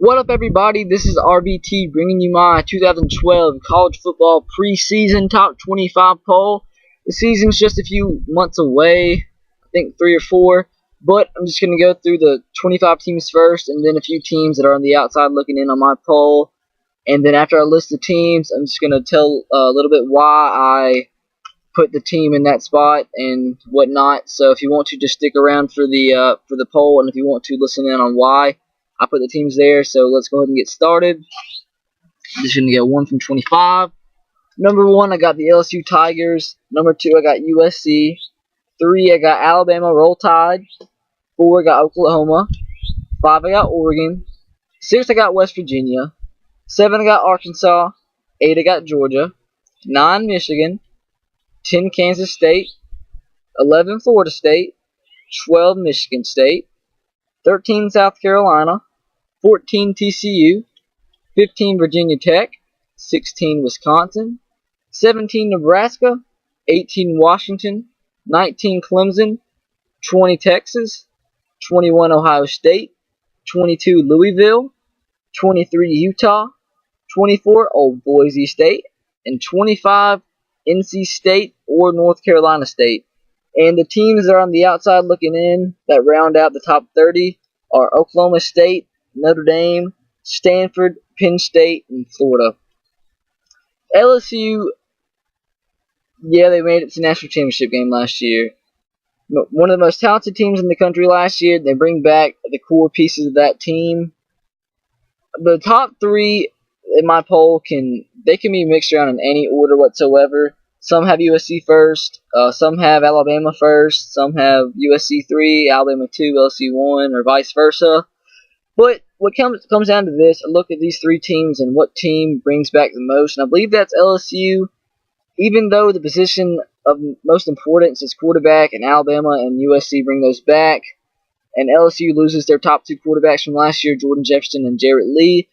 What up, everybody? This is RBT bringing you my 2012 college football preseason top 25 poll. The season's just a few months away, I think 3 or 4, but I'm just going to go through the 25 teams first and then a few teams that are on the outside looking in on my poll. And then after I list the teams, I'm just going to tell a little bit why I put the team in that spot and whatnot. So if you want to, just stick around for the poll, and if you want to listen in on why I put the teams there. So let's go ahead and get started. I'm just going to get 1 from 25. Number 1, I got the LSU Tigers. Number 2, I got USC. 3, I got Alabama Roll Tide. 4, I got Oklahoma. 5, I got Oregon. 6, I got West Virginia. 7, I got Arkansas. 8, I got Georgia. 9, Michigan. 10, Kansas State. 11, Florida State. 12, Michigan State. 13, South Carolina. 14, TCU. 15, Virginia Tech. 16, Wisconsin. 17, Nebraska. 18, Washington. 19, Clemson. 20, Texas. 21, Ohio State. 22, Louisville. 23, Utah. 24, Old Boise State. And 25, NC State or North Carolina State. And the teams that are on the outside looking in that round out the top 30 are Oklahoma State, Notre Dame, Stanford, Penn State, and Florida. LSU, yeah, they made it to the national championship game last year. One of the most talented teams in the country last year. They bring back the core pieces of that team. The top 3 in my poll can be mixed around in any order whatsoever. Some have USC first, some have Alabama first, some have USC 3, Alabama 2, LSU 1, or vice versa. But what comes down to this, I look at these 3 teams and what team brings back the most, and I believe that's LSU, even though the position of most importance is quarterback, and Alabama and USC bring those back, and LSU loses their top 2 quarterbacks from last year, Jordan Jefferson and Jarrett Lee,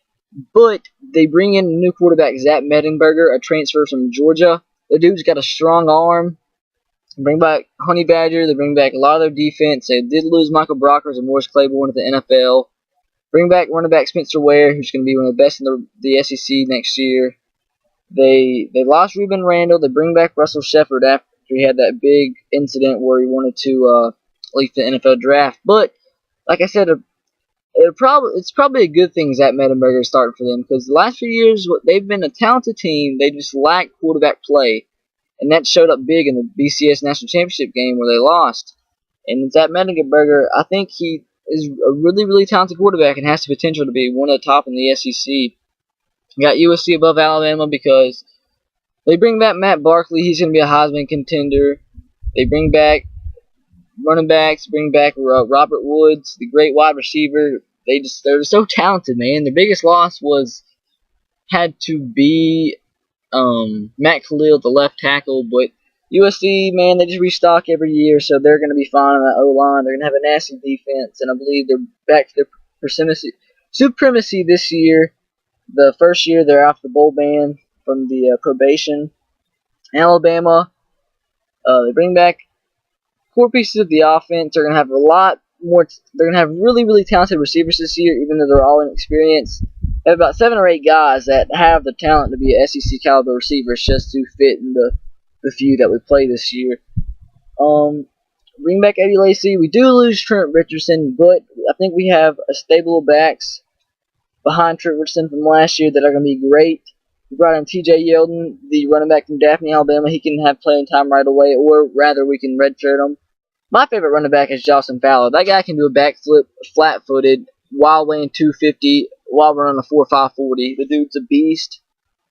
but they bring in a new quarterback, Zach Mettenberger, a transfer from Georgia. The dude's got a strong arm. They bring back Honey Badger. They bring back a lot of their defense. They did lose Michael Brockers and Morris Claiborne at the NFL. Bring back running back Spencer Ware, who's going to be one of the best in the SEC next year. They lost Ruben Randall. They bring back Russell Shepard after he had that big incident where he wanted to leave the NFL draft. But, like I said, it's probably a good thing Zach Mettenberger is starting for them, because the last few years they've been a talented team. They just lack quarterback play, and that showed up big in the BCS national championship game where they lost. And Zach Mettenberger, I think he is a really, really talented quarterback and has the potential to be one of the top in the SEC. You got USC above Alabama because they bring back Matt Barkley. He's going to be a Heisman contender. They bring back running backs, bring back Robert Woods, the great wide receiver. They're so talented, man. The biggest loss had to be Matt Khalil, the left tackle. But USC, man, they just restock every year, so they're going to be fine on that O-line. They're going to have a nasty defense, and I believe they're back to their supremacy this year. The first year they're off the bowl ban from the probation. Alabama, they bring back core pieces of the offense. They're going to have a lot more. They're going to have really, really talented receivers this year, even though they're all inexperienced. They have about 7 or 8 guys that have the talent to be SEC caliber receivers, just to fit in the few that we play this year. Bring back Eddie Lacy. We do lose Trent Richardson, but I think we have a stable of backs behind Trent Richardson from last year that are going to be great. We brought in T.J. Yeldon, the running back from Daphne, Alabama. He can have playing time right away, or rather, we can redshirt him. My favorite running back is Jocelyn Fowler. That guy can do a backflip flat-footed while weighing 250 while running a 4.5 40. The dude's a beast.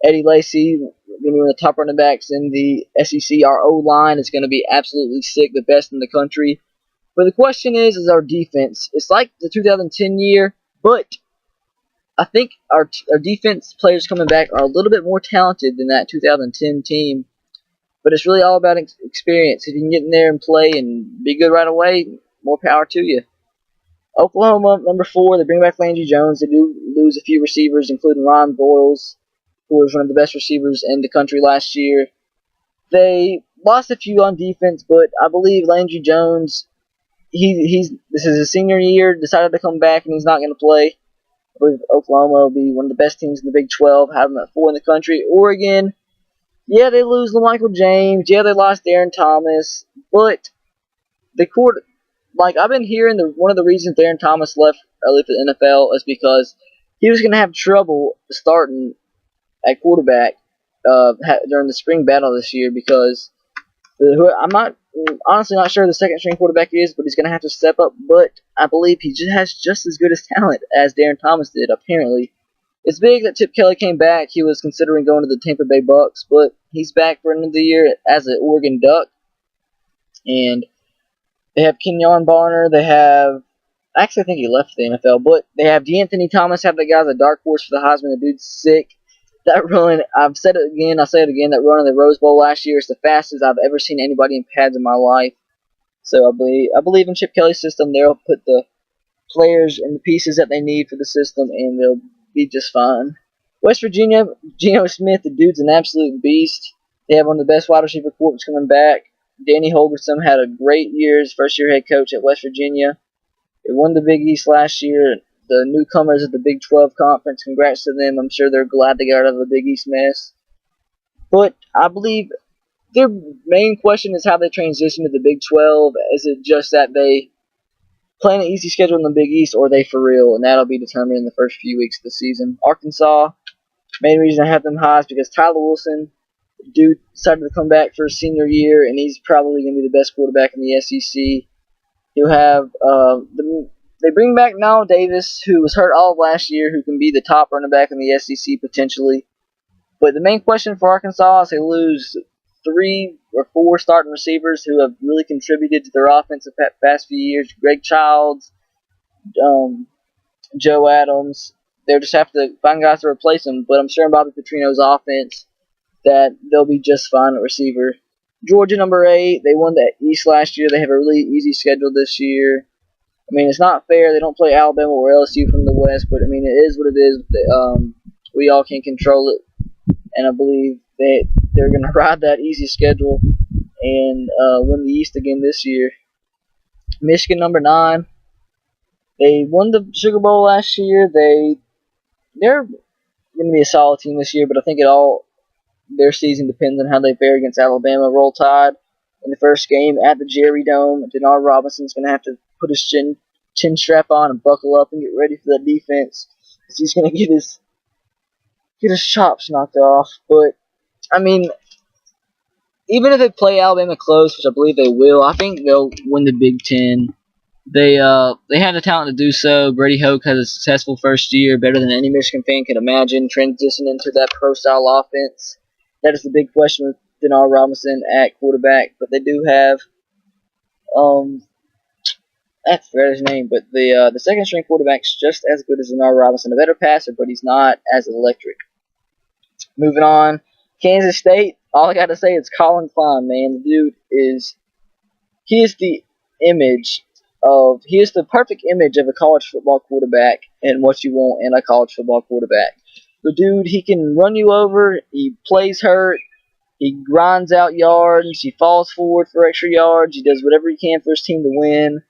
Eddie Lacy, going to be one of the top running backs in the SEC. Our O-line is going to be absolutely sick, the best in the country. But the question is our defense. It's like the 2010 year, but I think our defense players coming back are a little bit more talented than that 2010 team. But it's really all about experience. If you can get in there and play and be good right away, more power to you. Oklahoma, number 4, they bring back Landry Jones. They do lose a few receivers, including Ron Boyles, who was one of the best receivers in the country last year. They lost a few on defense, but I believe Landry Jones, this is his senior year, decided to come back, and he's not going to play. I believe Oklahoma will be one of the best teams in the Big 12, have them at 4 in the country. Oregon, yeah, they lose LaMichael James. Yeah, they lost Darren Thomas. But the court, like I've been hearing, one of the reasons Darren Thomas left early for the NFL is because he was going to have trouble starting at quarterback during the spring battle this year because I'm not honestly not sure who the second string quarterback is, but he's going to have to step up. But I believe he just has just as good as talent as Darren Thomas did. Apparently, it's big that Chip Kelly came back. He was considering going to the Tampa Bay Bucks, but he's back for another year as an Oregon Duck. And they have Kenyon Barner. They have actually I think he left the NFL, but they have DeAnthony Thomas. Have the guy as a dark horse for the Heisman. The dude's sick. That run, I've said it again, I'll say it again, that run in the Rose Bowl last year is the fastest I've ever seen anybody in pads in my life. So I believe in Chip Kelly's system. They'll put the players and the pieces that they need for the system, and they'll be just fine. West Virginia, Geno Smith, the dude's an absolute beast. They have one of the best wide receiver corps coming back. Danny Holgorsen had a great year as first-year head coach at West Virginia. They won the Big East last year. The newcomers of the Big 12 Conference, congrats to them. I'm sure they're glad to get out of the Big East mess. But I believe their main question is how they transition to the Big 12. Is it just that they play an easy schedule in the Big East, or are they for real? And that'll be determined in the first few weeks of the season. Arkansas, main reason I have them high is because Tyler Wilson, dude, decided to come back for his senior year, and he's probably going to be the best quarterback in the SEC. He'll have they bring back Nile Davis, who was hurt all of last year, who can be the top running back in the SEC potentially. But the main question for Arkansas is they lose 3 or 4 starting receivers who have really contributed to their offense the past few years. Greg Childs, Joe Adams. They'll just have to find guys to replace them. But I'm sure in Bobby Petrino's offense that they'll be just fine at receiver. Georgia, number 8. They won the East last year. They have a really easy schedule this year. I mean, it's not fair. They don't play Alabama or LSU from the West, but I mean, it is what it is. We all can control it, and I believe they're going to ride that easy schedule and win the East again this year. Michigan, number 9. They won the Sugar Bowl last year. They're going to be a solid team this year, but I think their season depends on how they fare against Alabama. Roll Tide in the first game at the Jerry Dome. Denard Robinson's going to have to put his chin strap on and buckle up and get ready for that defense, because he's going to get his chops knocked off. But I mean, even if they play Alabama close, which I believe they will, I think they'll win the Big Ten. They have the talent to do so. Brady Hoke has a successful first year, better than any Michigan fan could imagine, transitioning into that pro-style offense. That is the big question with Denard Robinson at quarterback. But they do have I forgot his name, but the second string quarterback's just as good as Denard Robinson, a better passer, but he's not as electric. Moving on, Kansas State. All I got to say is Colin Klein, man. The dude he is the perfect image of a college football quarterback and what you want in a college football quarterback. The dude, he can run you over. He plays hurt. He grinds out yards. He falls forward for extra yards. He does whatever he can for his team to win.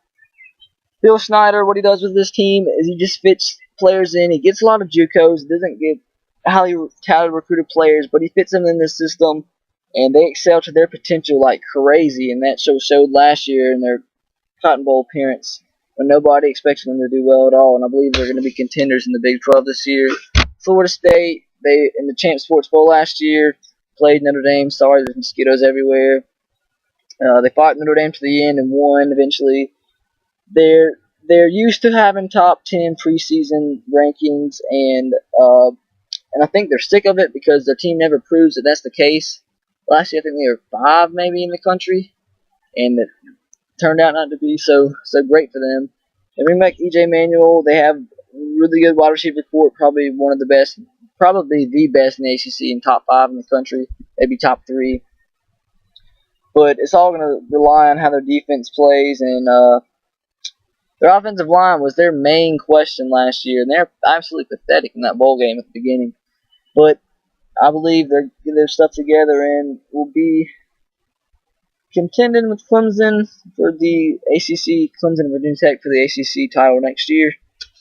Bill Snyder, what he does with this team is he just fits players in. He gets a lot of JUCOs, doesn't get highly talented recruited players, but he fits them in this system, and they excel to their potential like crazy, and that showed last year in their Cotton Bowl appearance when nobody expected them to do well at all, and I believe they're going to be contenders in the Big 12 this year. Florida State, they in the Champ Sports Bowl last year, played Notre Dame. Sorry, there's mosquitoes everywhere. They fought Notre Dame to the end and won eventually. They're used to having top 10 preseason rankings, and I think they're sick of it because their team never proves that that's the case. Last year, I think they were 5 maybe in the country, and it turned out not to be so great for them. They bring back E.J. Manuel. They have really good wide receiver corps, probably the best in the ACC, and top 5 in the country, maybe top 3. But it's all going to rely on how their defense plays, and their offensive line was their main question last year, and they're absolutely pathetic in that bowl game at the beginning. But I believe they're getting their stuff together and will be contending with Clemson for the ACC, Clemson and Virginia Tech for the ACC title next year.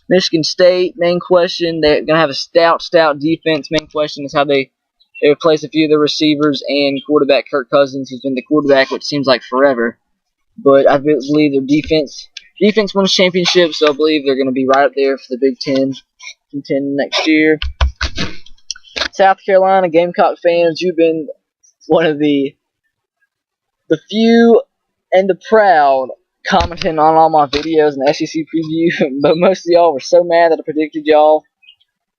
Michigan State, main question, they're going to have a stout defense. Main question is how they replace a few of the receivers and quarterback Kirk Cousins, who's been the quarterback, which seems like forever. But I believe their defense wins championships, so I believe they're going to be right up there for the Big Ten contend next year. South Carolina Gamecock fans, you've been one of the few and the proud commenting on all my videos and the SEC preview, but most of y'all were so mad that I predicted y'all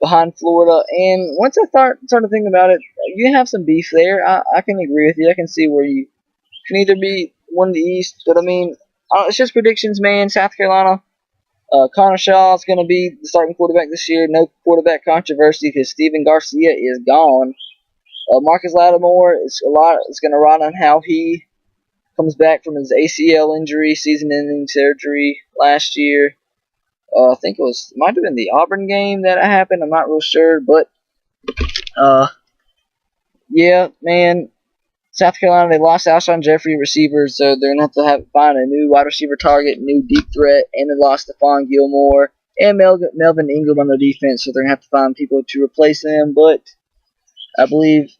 behind Florida. And once I started thinking about it, you have some beef there. I can agree with you. I can see where you can either be one of the East, but I mean, it's just predictions, man. South Carolina, Connor Shaw is going to be the starting quarterback this year. No quarterback controversy because Steven Garcia is gone. Marcus Lattimore is going to ride on how he comes back from his ACL injury, season-ending surgery last year. I think might have been the Auburn game that happened. I'm not real sure, but yeah, man. South Carolina, they lost Alshon Jeffrey receivers, so they're going to have to find a new wide receiver target, new deep threat, and they lost Stephon Gilmore and Melvin Ingram on their defense, so they're going to have to find people to replace them. But I believe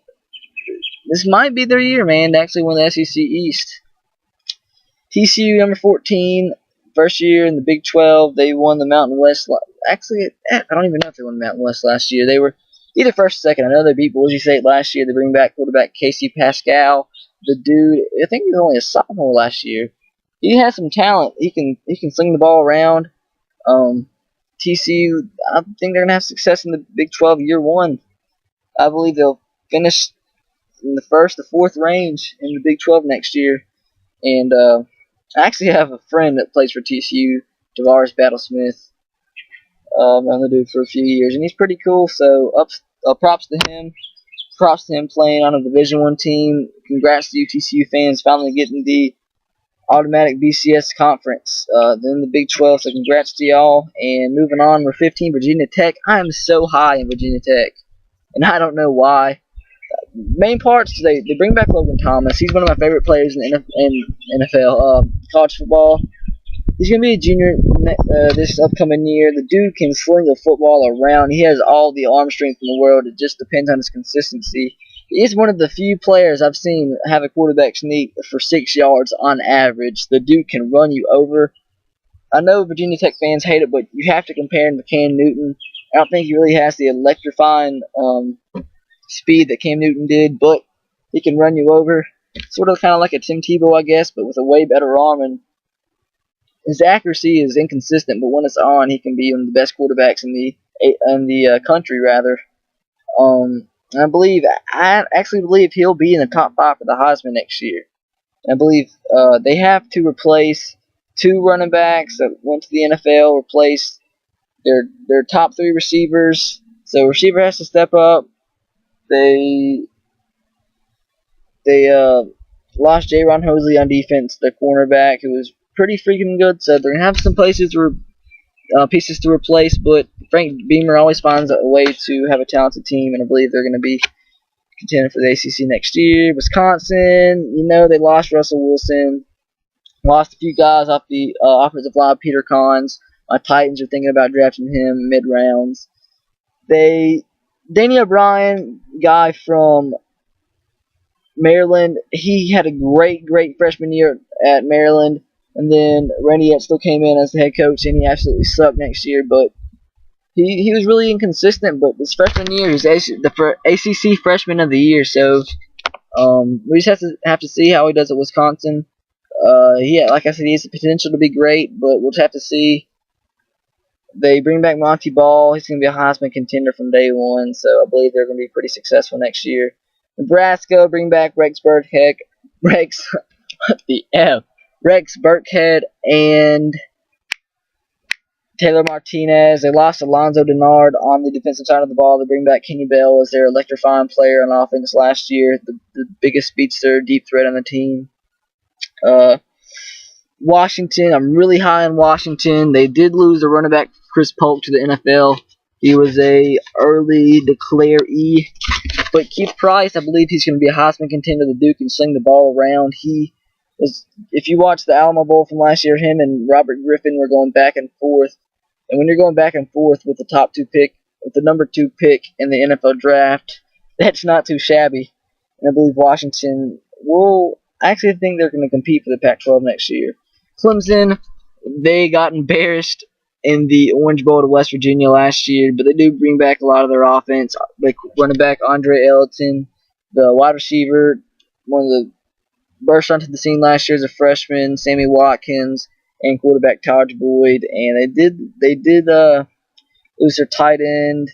this might be their year, man, to actually win the SEC East. TCU, number 14, first year in the Big 12. They won the Mountain West. Actually, I don't even know if they won the Mountain West last year. They were either first or second. I know they beat Boise State last year. They bring back quarterback Casey Pascal. The dude, I think he was only a sophomore last year. He has some talent. He can sling the ball around. TCU, I think they're going to have success in the Big 12 year one. I believe they'll finish in the first to fourth range in the Big 12 next year. And I actually have a friend that plays for TCU, Tavares Battlesmith. I've known the dude for a few years, and he's pretty cool. So props to him. Props to him playing on a Division I team. Congrats to you TCU fans finally getting the automatic BCS conference. Then the Big 12. So congrats to y'all. And moving on, we're 15 Virginia Tech. I am so high in Virginia Tech, and I don't know why. Main parts, they bring back Logan Thomas. He's one of my favorite players in NFL college football. He's going to be a junior this upcoming year. The dude can sling a football around. He has all the arm strength in the world. It just depends on his consistency. He is one of the few players I've seen have a quarterback sneak for 6 yards on average. The dude can run you over. I know Virginia Tech fans hate it, but you have to compare him to Cam Newton. I don't think he really has the electrifying speed that Cam Newton did, but he can run you over. Sort of kind of like a Tim Tebow, I guess, but with a way better arm. And his accuracy is inconsistent, but when it's on, he can be one of the best quarterbacks in the country, rather. I actually believe he'll be in the top 5 for the Heisman next year. I believe they have to replace 2 running backs that went to the NFL, replace their top 3 receivers. So receiver has to step up. They lost J-Ron Hosley on defense, the cornerback, who was pretty freaking good. So they're gonna have some pieces to replace, but Frank Beamer always finds a way to have a talented team, and I believe they're gonna be contending for the ACC next year. Wisconsin, they lost Russell Wilson, lost a few guys off the offensive line. Peter Kahns. My Titans are thinking about drafting him mid rounds. Danny O'Brien, guy from Maryland, he had a great freshman year at Maryland, and then Randy Ed still came in as the head coach, and he absolutely sucked next year, but he was really inconsistent. But this freshman year, he's the ACC Freshman of the Year, so we just have to see how he does at Wisconsin. Like I said, he has the potential to be great, but we'll just have to see. They bring back Monty Ball. He's going to be a Heisman contender from day one, so I believe they're going to be pretty successful next year. Nebraska, bring back Rex Burkhead, and Taylor Martinez. They lost Alonzo Denard on the defensive side of the ball. They bring back Kenny Bell as their electrifying player on offense last year, the biggest speedster, deep threat on the team. Washington, I'm really high on Washington. They did lose the running back Chris Polk to the NFL. He was a early declaree. But Keith Price, I believe he's going to be a Heisman contender. The dude can sling the ball around. If you watch the Alamo Bowl from last year, him and Robert Griffin were going back and forth. And when you're going back and forth with the number 2 pick in the NFL draft, that's not too shabby. And I believe Washington will actually think they're going to compete for the Pac-12 next year. Clemson, they got embarrassed in the Orange Bowl to West Virginia last year, but they do bring back a lot of their offense. Like running back Andre Ellington, the wide receiver, one of the burst onto the scene last year as a freshman, Sammy Watkins, and quarterback Taj Boyd. And they did lose their tight end.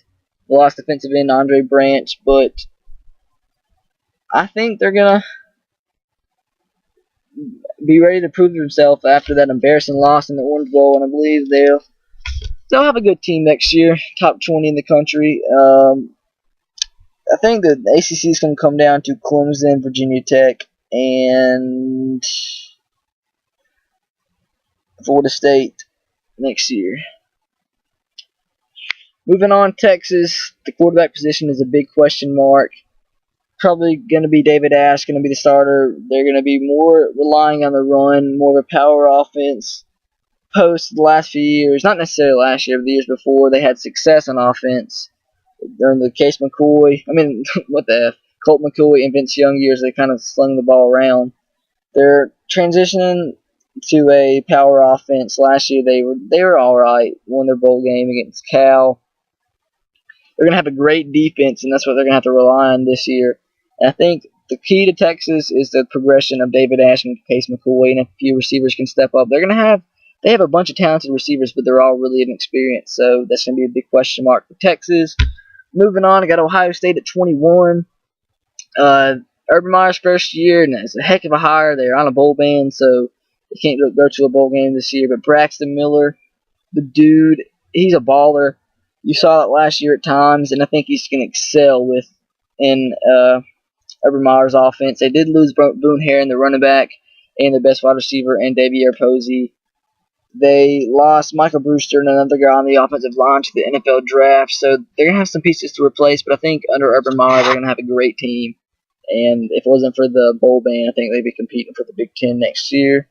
They lost defensive end Andre Branch, but I think they're gonna be ready to prove themselves after that embarrassing loss in the Orange Bowl, and I believe they'll have a good team next year, top 20 in the country. I think the ACC is going to come down to Clemson, Virginia Tech, and Florida State next year. Moving on, Texas, the quarterback position is a big question mark. Probably going to be David Ash, going to be the starter. They're going to be more relying on the run, more of a power offense. Post the last few years, not necessarily last year, but the years before, they had success on offense. During the what the F? Colt McCoy and Vince Young years, they kind of slung the ball around. They're transitioning to a power offense. Last year, they were all right. Won their bowl game against Cal. They're going to have a great defense, and that's what they're going to have to rely on this year. And I think the key to Texas is the progression of David Ash and Case McCoy, and if a few receivers can step up, they have a bunch of talented receivers, but they're all really inexperienced, so that's going to be a big question mark for Texas. Moving on, I got Ohio State at 21. Urban Meyer's first year, and it's a heck of a hire. They're on a bowl ban, so they can't go to a bowl game this year. But Braxton Miller, the dude, he's a baller. You saw that last year at times, and I think he's going to excel in Urban Meyer's offense. They did lose Boone Herron, the running back, and their best wide receiver, and Davier Posey. They lost Michael Brewster and another guy on the offensive line to the NFL draft, so they're going to have some pieces to replace, but I think under Urban Meyer, they're going to have a great team. And if it wasn't for the bowl ban, I think they'd be competing for the Big Ten next year.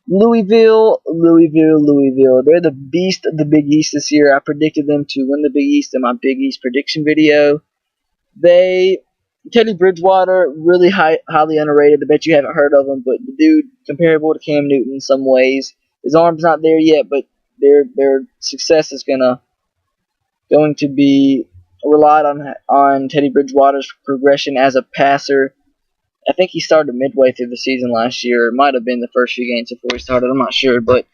Louisville. They're the beast of the Big East this year. I predicted them to win the Big East in my Big East prediction video. Teddy Bridgewater, really highly underrated. I bet you haven't heard of him, but the dude, comparable to Cam Newton in some ways. His arm's not there yet, but their success is going to be relied on Teddy Bridgewater's progression as a passer. I think he started midway through the season last year. It might have been the first few games before he started. I'm not sure, but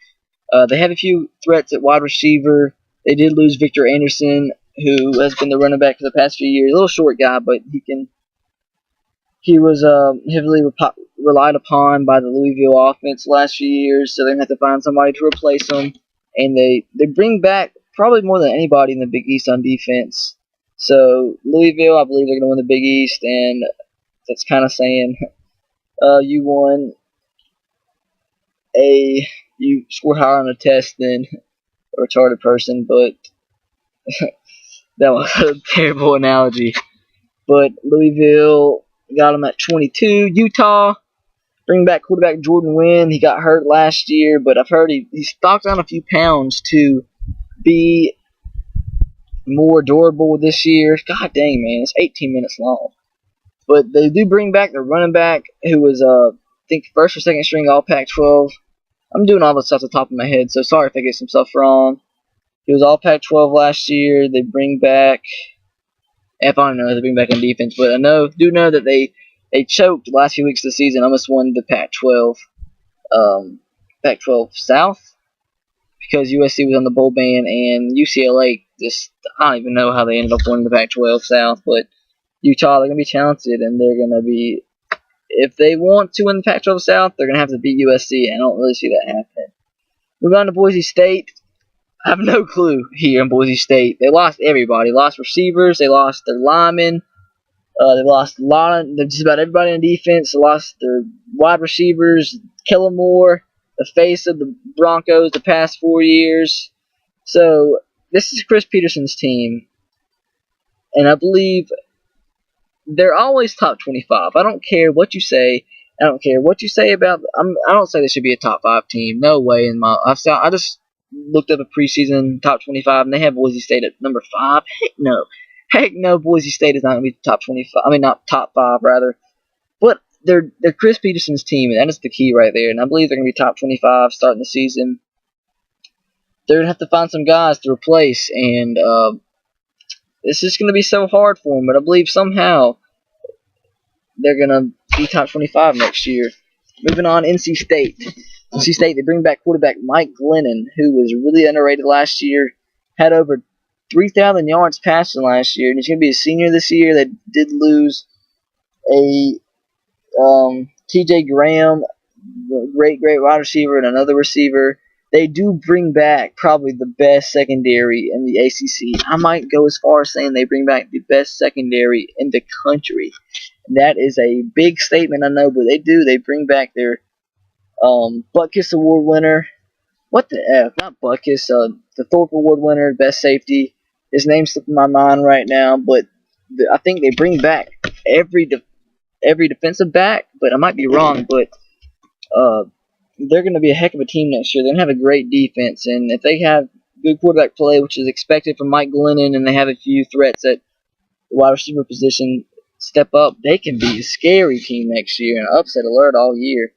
they have a few threats at wide receiver. They did lose Victor Anderson, who has been the running back for the past few years. A little short guy, but he was heavily relied upon by the Louisville offense last few years, so they're going to have to find somebody to replace him. And they bring back probably more than anybody in the Big East on defense. So Louisville, I believe they're going to win the Big East, and that's kind of saying you scored higher on a test than a retarded person, but that was a terrible analogy. But Louisville got him at 22. Utah, bring back quarterback Jordan Wynn. He got hurt last year, but I've heard he stocked on a few pounds to be more durable this year. God dang, man, it's 18 minutes long. But they do bring back the running back who was, I think, first or second string All Pac-12. I'm doing all this stuff off the top of my head, so sorry if I get some stuff wrong. He was All Pac-12 last year. They bring back, if I don't know, they bring back on defense, but I do know that they choked the last few weeks of the season. Almost won the Pac-12 South because USC was on the bowl ban, and UCLA I don't even know how they ended up winning the Pac-12 South, but Utah, they're going to be talented, and they're going to be, if they want to win the Pac-12 South, they're going to have to beat USC. I don't really see that happening. Moving on to Boise State. I have no clue here in Boise State. They lost everybody. They lost receivers. They lost their linemen. They lost just about everybody on defense. They lost their wide receivers. Kellen Moore, the face of the Broncos the past 4 years. So this is Chris Peterson's team, and I believe they're always top 25. I don't care what you say. I don't care what you say about. I don't say they should be a top 5 team. No way. I just looked up a preseason top 25, and they have Boise State at number 5. Heck no, Boise State is not going to be top 25. I mean, not top 5 rather. But they're Chris Peterson's team, and that is the key right there. And I believe they're going to be top 25 starting the season. They're going to have to find some guys to replace, and it's just going to be so hard for them. But I believe somehow they're going to be top 25 next year. Moving on, NC State. NC State, they bring back quarterback Mike Glennon, who was really underrated last year. Had over 3,000 yards passing last year, and he's going to be a senior this year. They did lose a T.J. Graham, great wide receiver, and another receiver. They do bring back probably the best secondary in the ACC. I might go as far as saying they bring back the best secondary in the country. That is a big statement, I know, but they do. They bring back their Butkus Award winner. What the F? Not Butkus. The Thorpe Award winner, best safety. His name's slipping my mind right now, but I think they bring back every defensive back, but I might be wrong. But they're going to be a heck of a team next year. They're going to have a great defense, and if they have good quarterback play, which is expected from Mike Glennon, and they have a few threats at the wide receiver position step up, they can be a scary team next year and upset alert all year.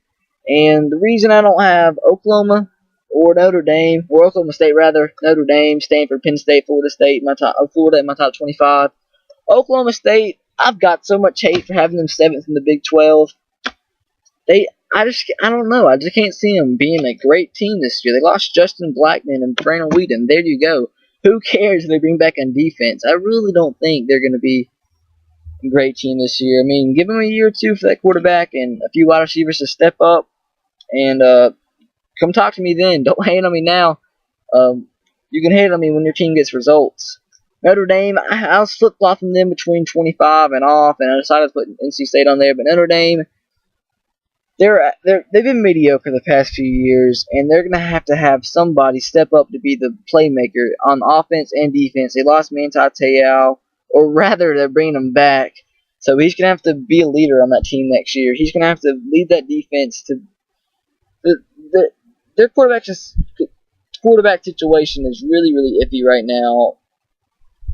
And the reason I don't have Oklahoma or Notre Dame, or Oklahoma State rather, Notre Dame, Stanford, Penn State, Florida State, Florida in my top 25. Oklahoma State, I've got so much hate for having them 7th in the Big 12. I don't know. I just can't see them being a great team this year. They lost Justin Blackman and Brandon Whedon. There you go. Who cares if they bring back on defense? I really don't think they're going to be a great team this year. I mean, give them a year or two for that quarterback and a few wide receivers to step up. And come talk to me then. Don't hate on me now. You can hate on me when your team gets results. Notre Dame, I was flip-flopping them between 25 and off, and I decided to put NC State on there. But Notre Dame, they've been mediocre the past few years, and they're going to have somebody step up to be the playmaker on offense and defense. They lost Manti Te'o, or rather, they're bringing him back. So he's going to have to be a leader on that team next year. He's going to have to lead that defense to their quarterback situation is really iffy right now.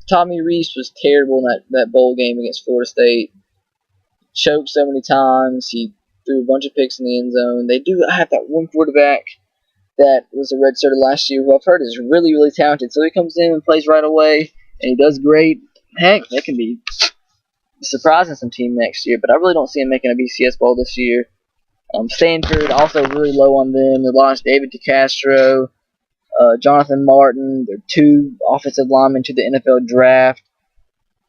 Tommy Reese was terrible in that bowl game against Florida State. Choked so many times. He threw a bunch of picks in the end zone. They do have that one quarterback that was a redshirter last year who I've heard is really talented. So he comes in and plays right away, and he does great. Heck, that can be surprising some team next year, but I really don't see him making a BCS bowl this year. Stanford, also really low on them. They lost David DeCastro, Jonathan Martin. They're 2 offensive linemen to the NFL draft.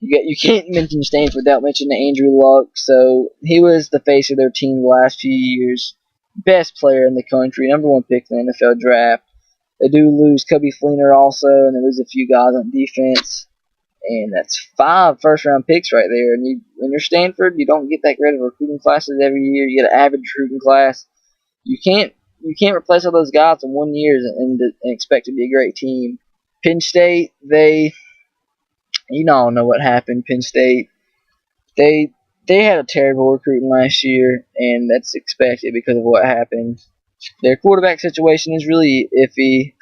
You can't mention Stanford without mentioning Andrew Luck. So he was the face of their team the last few years. Best player in the country, #1 pick in the NFL draft. They do lose Cubby Fleener also, and they lose a few guys on defense. And that's 5 first-round picks right there. And when you're Stanford, you don't get that great of recruiting classes every year. You get an average recruiting class. You can't replace all those guys in 1 year and expect to be a great team. Penn State, you all know what happened. Penn State, they had a terrible recruiting last year, and that's expected because of what happened. Their quarterback situation is really iffy.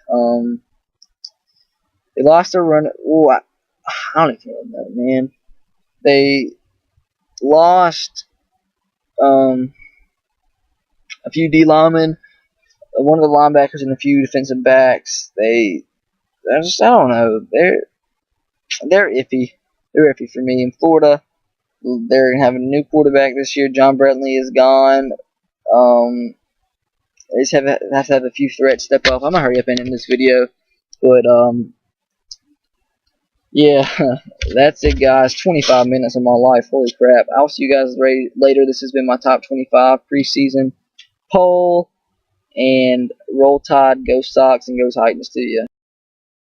They lost their run. I don't even know, man. They lost a few D linemen, one of the linebackers, and a few defensive backs. I don't know. They're iffy. They're iffy for me. In Florida, they're having a new quarterback this year. John Brentley is gone. They just have to have a few threats step up. I'm gonna hurry up and end this video, but yeah, that's it, guys. 25 minutes of my life. Holy crap. I'll see you guys later. This has been my top 25 preseason poll. And roll Tide, go Sox, and go Titans to you.